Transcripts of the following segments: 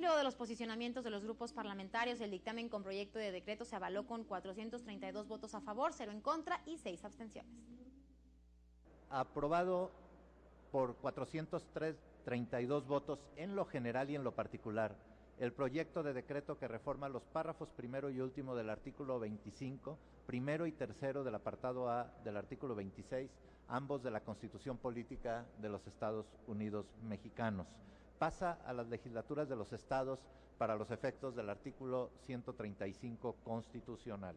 luego de los posicionamientos de los grupos parlamentarios, el dictamen con proyecto de decreto se avaló con 432 votos a favor, 0 en contra y 6 abstenciones. Aprobado por 432 votos en lo general y en lo particular, el proyecto de decreto que reforma los párrafos primero y último del artículo 25, primero y tercero del apartado A del artículo 26, ambos de la Constitución Política de los Estados Unidos Mexicanos. Pasa a las legislaturas de los estados para los efectos del artículo 135 constitucional.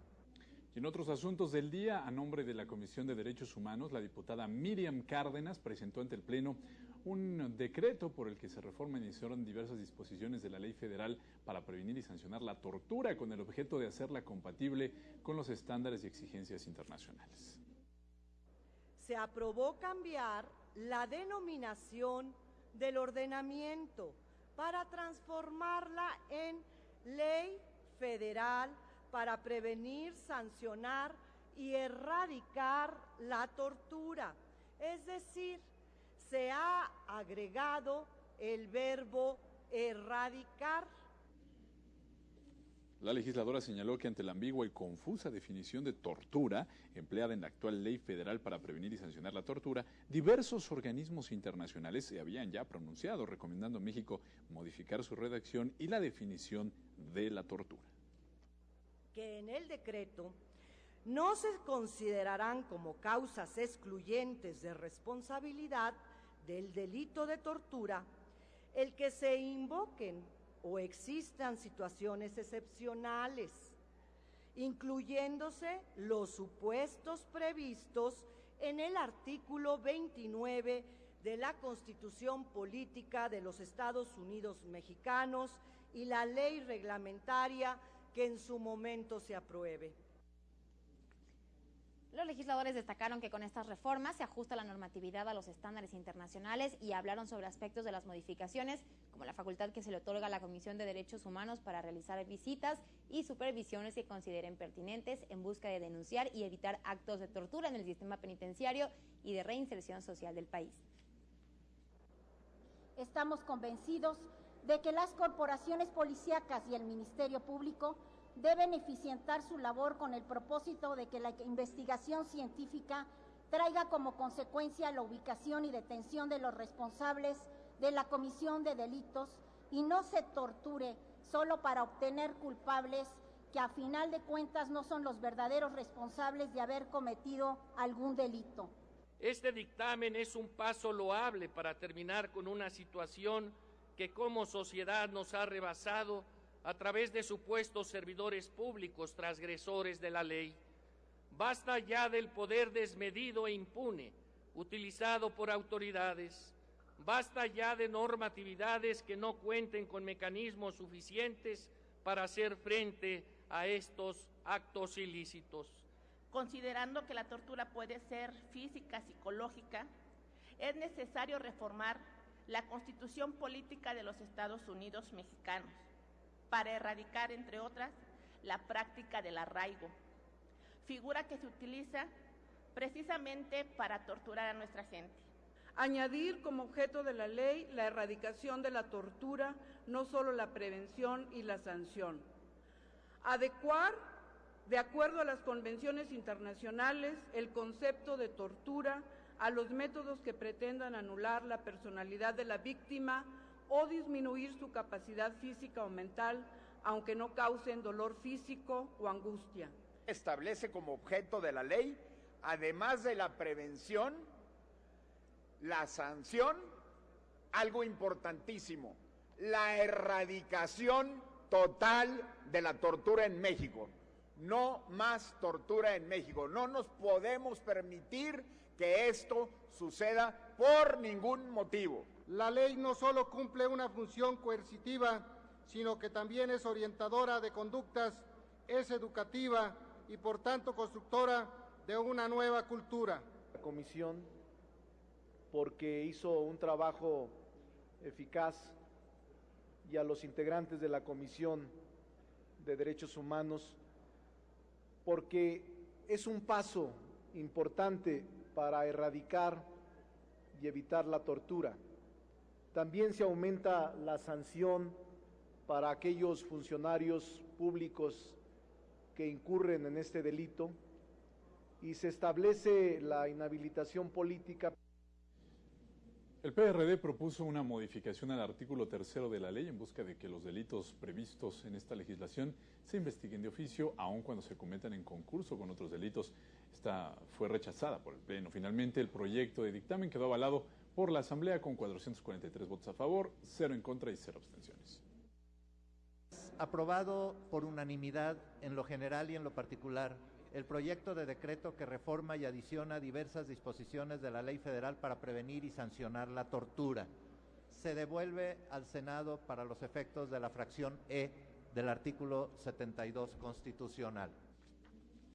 Y en otros asuntos del día, a nombre de la Comisión de Derechos Humanos, la diputada Miriam Cárdenas presentó ante el Pleno un decreto por el que se reforman y iniciaron diversas disposiciones de la Ley Federal para prevenir y sancionar la tortura con el objeto de hacerla compatible con los estándares y exigencias internacionales. Se aprobó cambiar la denominación del ordenamiento para transformarla en Ley Federal para prevenir, sancionar y erradicar la tortura. Es decir, se ha agregado el verbo erradicar. La legisladora señaló que ante la ambigua y confusa definición de tortura empleada en la actual Ley Federal para prevenir y sancionar la tortura, diversos organismos internacionales se habían ya pronunciado recomendando a México modificar su redacción y la definición de la tortura. Que en el decreto no se considerarán como causas excluyentes de responsabilidad del delito de tortura el que se invoquen o existan situaciones excepcionales, incluyéndose los supuestos previstos en el artículo 29 de la Constitución Política de los Estados Unidos Mexicanos y la ley reglamentaria que en su momento se apruebe. Los legisladores destacaron que con estas reformas se ajusta la normatividad a los estándares internacionales y hablaron sobre aspectos de las modificaciones, como la facultad que se le otorga a la Comisión de Derechos Humanos para realizar visitas y supervisiones que consideren pertinentes en busca de denunciar y evitar actos de tortura en el sistema penitenciario y de reinserción social del país. Estamos convencidos de que las corporaciones policíacas y el Ministerio Público deben eficientar su labor con el propósito de que la investigación científica traiga como consecuencia la ubicación y detención de los responsables de la comisión de delitos y no se torture solo para obtener culpables que a final de cuentas no son los verdaderos responsables de haber cometido algún delito. Este dictamen es un paso loable para terminar con una situación que como sociedad nos ha rebasado a través de supuestos servidores públicos transgresores de la ley. Basta ya del poder desmedido e impune utilizado por autoridades. Basta ya de normatividades que no cuenten con mecanismos suficientes para hacer frente a estos actos ilícitos. Considerando que la tortura puede ser física, psicológica, es necesario reformar la Constitución Política de los Estados Unidos Mexicanos para erradicar, entre otras, la práctica del arraigo, figura que se utiliza precisamente para torturar a nuestra gente. Añadir como objeto de la ley la erradicación de la tortura, no solo la prevención y la sanción. Adecuar, de acuerdo a las convenciones internacionales, el concepto de tortura a los métodos que pretendan anular la personalidad de la víctima o disminuir su capacidad física o mental, aunque no causen dolor físico o angustia. Establece como objeto de la ley, además de la prevención, la sanción, algo importantísimo, la erradicación total de la tortura en México. No más tortura en México. No nos podemos permitir que esto suceda por ningún motivo. La ley no solo cumple una función coercitiva, sino que también es orientadora de conductas, es educativa y por tanto constructora de una nueva cultura. La comisión, porque hizo un trabajo eficaz, y a los integrantes de la Comisión de Derechos Humanos, porque es un paso importante para erradicar y evitar la tortura. También se aumenta la sanción para aquellos funcionarios públicos que incurren en este delito y se establece la inhabilitación política. El PRD propuso una modificación al artículo 3 de la ley en busca de que los delitos previstos en esta legislación se investiguen de oficio, aun cuando se cometan en concurso con otros delitos. Esta fue rechazada por el Pleno. Finalmente, el proyecto de dictamen quedó avalado por la Asamblea con 443 votos a favor, 0 en contra y 0 abstenciones. Aprobado por unanimidad en lo general y en lo particular el proyecto de decreto que reforma y adiciona diversas disposiciones de la Ley Federal para prevenir y sancionar la tortura. Se devuelve al Senado para los efectos de la fracción E del artículo 72 constitucional.